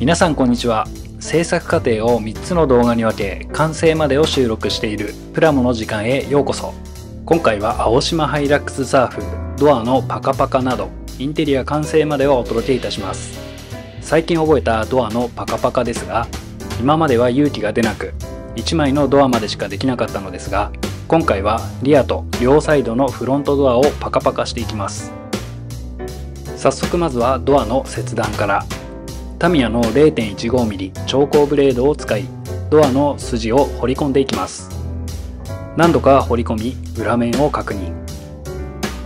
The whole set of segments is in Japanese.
皆さんこんにちは。制作過程を3つの動画に分け完成までを収録しているプラモの時間へようこそ。今回は青島ハイラックスサーフ、ドアのパカパカなどインテリア完成までをお届けいたします。最近覚えたドアのパカパカですが、今までは勇気が出なく1枚のドアまでしかできなかったのですが、今回はリアと両サイドのフロントドアをパカパカしていきます。早速まずはドアの切断から。タミヤの 0.15mm 超高ブレードを使い、ドアの筋を彫り込んでいきます。何度か彫り込み、裏面を確認。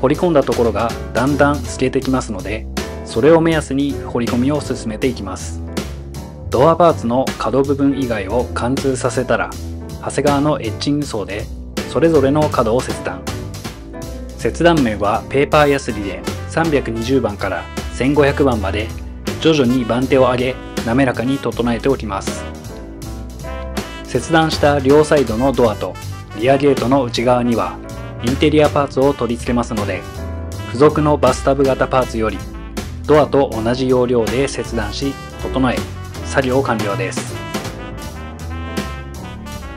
彫り込んだところがだんだん透けてきますので、それを目安に彫り込みを進めていきます。ドアパーツの角部分以外を貫通させたら、長谷川のエッチングソーでそれぞれの角を切断。切断面はペーパーヤスリで320番から1500番まで徐々に番手を上げ滑らかに整えておきます。切断した両サイドのドアとリアゲートの内側にはインテリアパーツを取り付けますので、付属のバスタブ型パーツよりドアと同じ要領で切断し整え、作業完了です。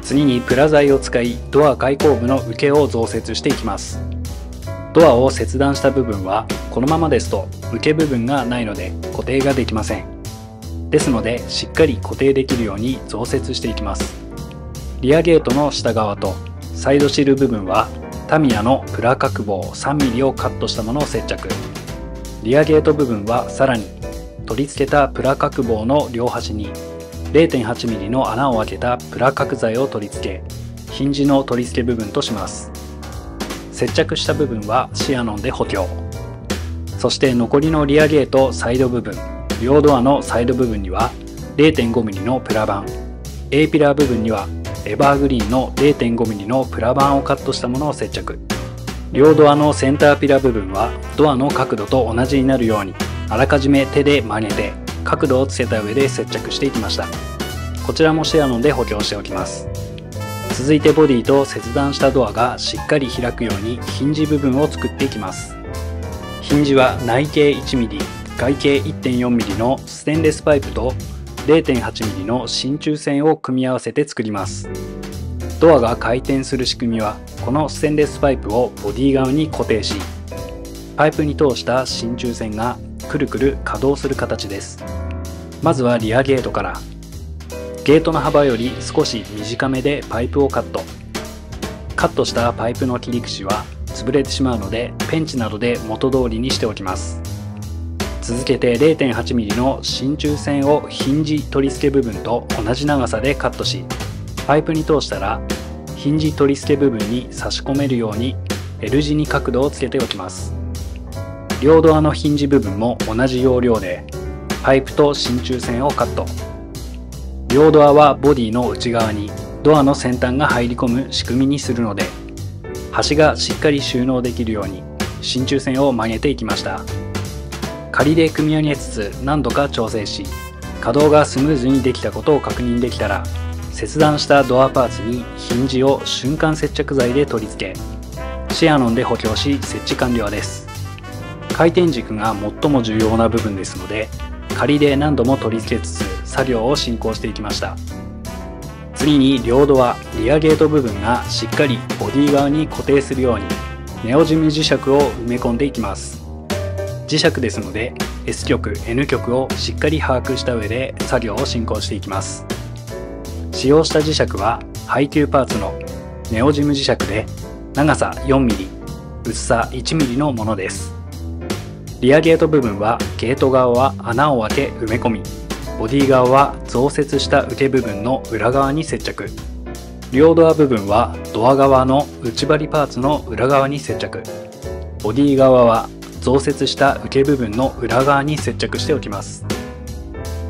次にプラ材を使いドア開口部の受けを増設していきます。ドアを切断した部分はこのままですと受け部分がないので固定ができません。ですのでしっかり固定できるように増設していきます。リアゲートの下側とサイドシール部分はタミヤのプラ角棒 3mm をカットしたものを接着。リアゲート部分はさらに取り付けたプラ角棒の両端に 0.8mm の穴を開けたプラ角材を取り付け、ヒンジの取り付け部分とします。接着した部分はシアノンで補強。そして残りのリアゲートサイド部分、両ドアのサイド部分には 0.5mm のプラ板、A ピラー部分にはエバーグリーンの 0.5mm のプラ板をカットしたものを接着。両ドアのセンターピラ部分はドアの角度と同じになるようにあらかじめ手で曲げて角度をつけた上で接着していきました。こちらもシアノンで補強しておきます。続いてボディと切断したドアがしっかり開くようにヒンジ部分を作っていきます。ヒンジは内径 1mm、外径 1.4mm のステンレスパイプと 0.8mm の真鍮線を組み合わせて作ります。ドアが回転する仕組みはこのステンレスパイプをボディ側に固定し、パイプに通した真鍮線がくるくる稼働する形です。まずはリアゲートから。ゲートの幅より少し短めでパイプをカット。カットしたパイプの切り口は潰れてしまうのでペンチなどで元通りにしておきます。続けて 0.8mm の真鍮線をヒンジ取り付け部分と同じ長さでカットし、パイプに通したらヒンジ取り付け部分に差し込めるように L 字に角度をつけておきます。両ドアのヒンジ部分も同じ要領でパイプと真鍮線をカット。両ドアはボディの内側にドアの先端が入り込む仕組みにするので、端がしっかり収納できるように真鍮線を曲げていきました。仮で組み上げつつ何度か調整し、稼働がスムーズにできたことを確認できたら、切断したドアパーツにヒンジを瞬間接着剤で取り付け、シアノンで補強し設置完了です。回転軸が最も重要な部分ですので、仮で何度も取り付けつつ作業を進行していきました。次に両ドア、リアゲート部分がしっかりボディ側に固定するようにネオジム磁石を埋め込んでいきます。磁石ですので S 極 N 極をしっかり把握した上で作業を進行していきます。使用した磁石は配給パーツのネオジム磁石で長さ 4mm、薄さ 1mm のものです。リアゲート部分はゲート側は穴を開け埋め込み、ボディ側は増設した受け部分の裏側に接着。両ドア部分はドア側の内張りパーツの裏側に接着。ボディ側は増設した受け部分の裏側に接着しておきます。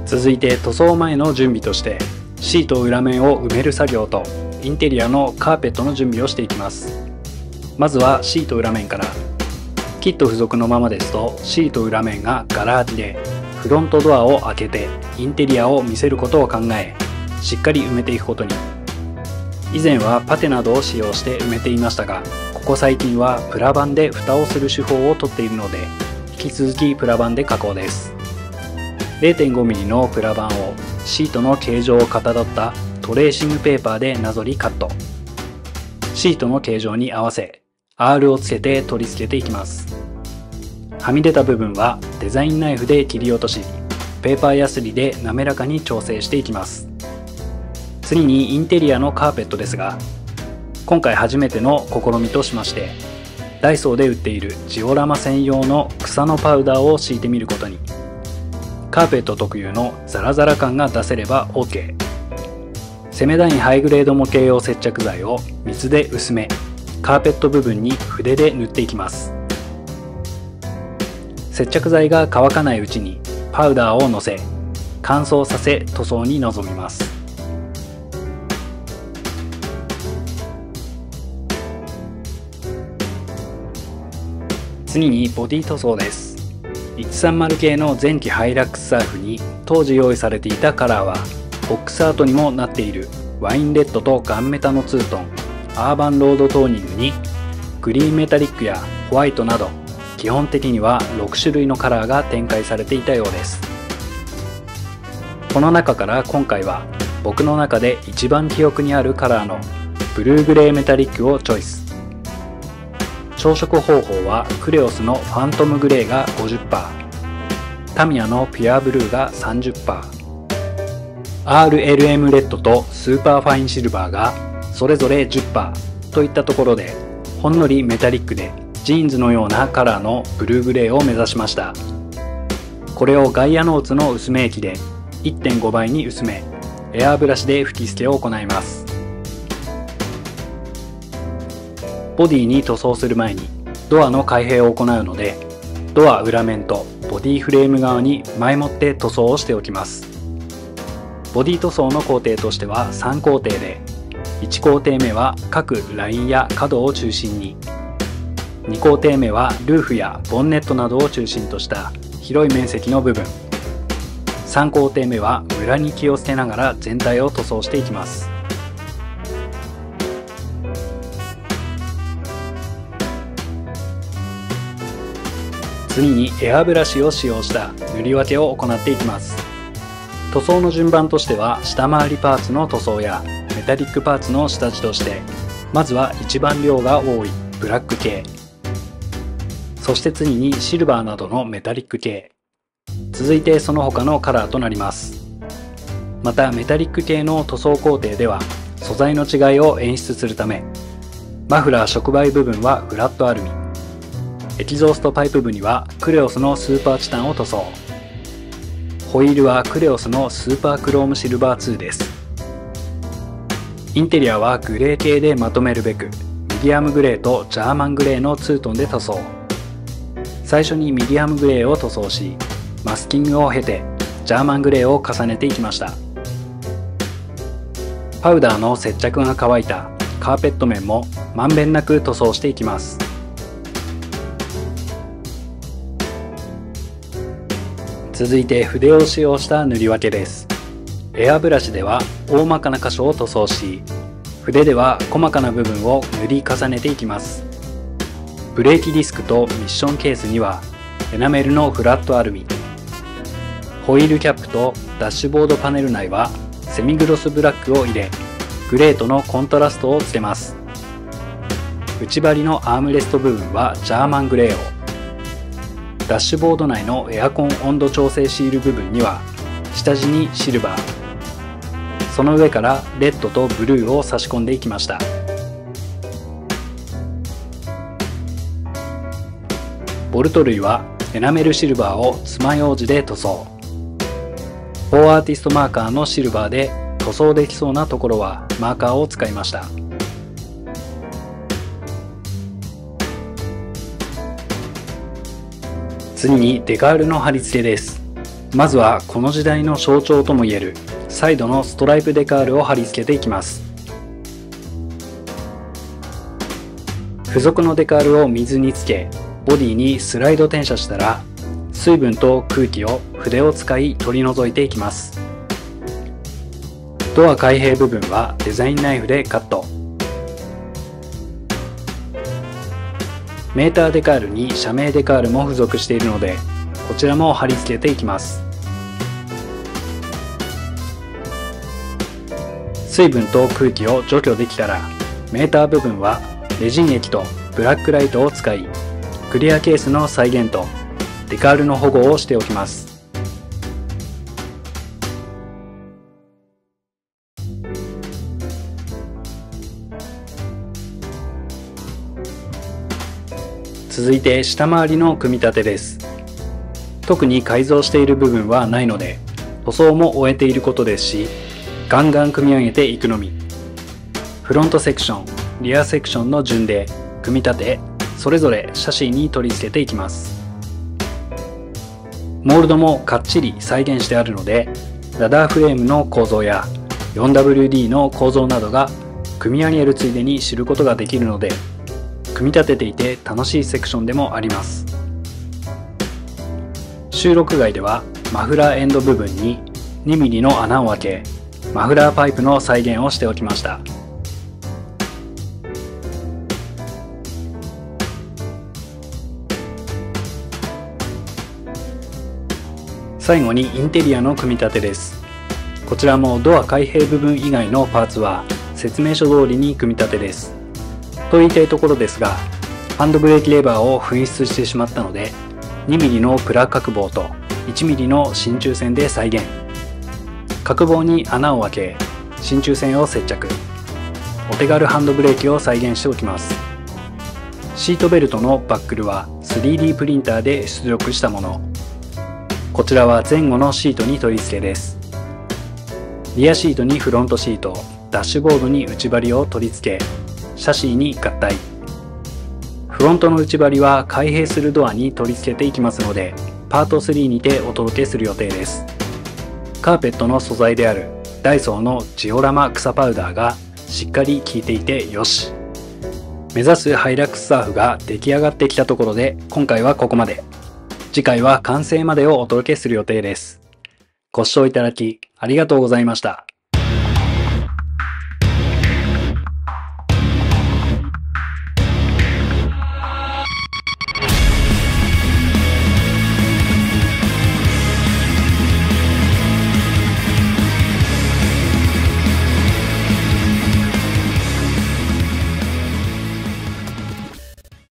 続いて塗装前の準備としてシート裏面を埋める作業とインテリアのカーペットの準備をしていきます。まずはシート裏面から。キット付属のままですとシート裏面がガラ空きでフロントドアを開けてインテリアを見せることを考え、しっかり埋めていくことに。以前はパテなどを使用して埋めていましたが、ここ最近はプラ板で蓋をする手法をとっているので引き続きプラ板で加工です。0.5mm のプラ板をシートの形状をかたどったトレーシングペーパーでなぞりカット。シートの形状に合わせ R をつけて取り付けていきます。はみ出た部分はデザインナイフで切り落とし、ペーパーヤスリで滑らかに調整していきます。次にインテリアのカーペットですが、今回初めての試みとしまして、ダイソーで売っているジオラマ専用の草のパウダーを敷いてみることに。カーペット特有のザラザラ感が出せれば OK。セメダインハイグレード模型用接着剤を水で薄め、カーペット部分に筆で塗っていきます。接着剤が乾かないうちにパウダーをのせ、乾燥させ塗装に臨みます。次にボディ塗装です。130系の前期ハイラックスサーフに当時用意されていたカラーはボックスアートにもなっているワインレッドとガンメタのツートン、アーバンロードトーニングにグリーンメタリックやホワイトなど基本的には6種類のカラーが展開されていたようです。この中から今回は僕の中で一番記憶にあるカラーのブルーグレーメタリックをチョイス。調色方法はクレオスのファントムグレーが 50%、 タミヤのピュアブルーが 30%、 RLM レッドとスーパーファインシルバーがそれぞれ 10% といったところで、ほんのりメタリックでジーンズのようなカラーのブルーグレーを目指しました。これをガイアノーツの薄め液で 1.5 倍に薄め、エアーブラシで吹き付けを行います。ボディに塗装する前にドアの開閉を行うので、ドア裏面とボディフレーム側に前もって塗装をしておきます。ボディ塗装の工程としては3工程で、1工程目は各ラインや角を中心に、2工程目はルーフやボンネットなどを中心とした広い面積の部分、3工程目はムラに気をつけながら全体を塗装していきます。次にエアブラシを使用した塗り分けを行っていきます。塗装の順番としては、下回りパーツの塗装やメタリックパーツの下地として、まずは一番量が多いブラック系、そして次にシルバーなどのメタリック系、続いてその他のカラーとなります。またメタリック系の塗装工程では素材の違いを演出するため、マフラー触媒部分はフラットアルミ、エキゾーストパイプ部にはクレオスのスーパーチタンを塗装、ホイールはクレオスのスーパークロームシルバー2です。インテリアはグレー系でまとめるべく、ミディアムグレーとジャーマングレーのツートンで塗装。最初にミディアムグレーを塗装し、マスキングを経てジャーマングレーを重ねていきました。パウダーの接着が乾いたカーペット面もまんべんなく塗装していきます。続いて筆を使用した塗り分けです。エアブラシでは大まかな箇所を塗装し、筆では細かな部分を塗り重ねていきます。ブレーキディスクとミッションケースにはエナメルのフラットアルミ、ホイールキャップとダッシュボードパネル内はセミグロスブラックを入れ、グレーとのコントラストをつけます。内張りのアームレスト部分はジャーマングレーを、ダッシュボード内のエアコン温度調整シール部分には下地にシルバー、その上からレッドとブルーを差し込んでいきました。ボルト類はエナメルシルバーを爪楊枝で塗装。フォーアーティストマーカーのシルバーで塗装できそうなところはマーカーを使いました。次にデカールの貼り付けです。まずはこの時代の象徴ともいえるサイドのストライプデカールを貼り付けていきます。付属のデカールを水につけ、ボディにスライド転写したら、水分と空気を筆を使い取り除いていきます。ドア開閉部分はデザインナイフでカット。メーターデカールに社名デカールも付属しているので、こちらも貼り付けていきます。水分と空気を除去できたら、メーター部分はレジン液とブラックライトを使い、クリアケースの再現とデカールの保護をしておきます。続いて下回りの組み立てです。特に改造している部分はないので、塗装も終えていることですし、ガンガン組み上げていくのみ。フロントセクション、リアセクションの順で組み立て、それぞれシャシーに取り付けていきます。モールドもかっちり再現してあるので、ラダーフレームの構造や 4WD の構造などが組み上げるついでに知ることができるので、組み立てていて楽しいセクションでもあります。収録外ではマフラーエンド部分に 2mm の穴を開け、マフラーパイプの再現をしておきました。最後にインテリアの組み立てです。こちらもドア開閉部分以外のパーツは説明書通りに組み立てです。と言いたいところですが、ハンドブレーキレバーを紛失してしまったので、2mm のプラ角棒と 1mm の真鍮線で再現。角棒に穴を開け、真鍮線を接着。お手軽ハンドブレーキを再現しておきます。シートベルトのバックルは 3D プリンターで出力したもの。こちらは前後のシートに取り付けです。リアシートにフロントシート、ダッシュボードに内張りを取り付け、シャシーに合体。フロントの内張りは開閉するドアに取り付けていきますので、パート3にてお届けする予定です。カーペットの素材であるダイソーのジオラマ草パウダーがしっかり効いていてよし。目指すハイラックスサーフが出来上がってきたところで、今回はここまで。次回は完成までをお届けする予定です。ご視聴いただきありがとうございました。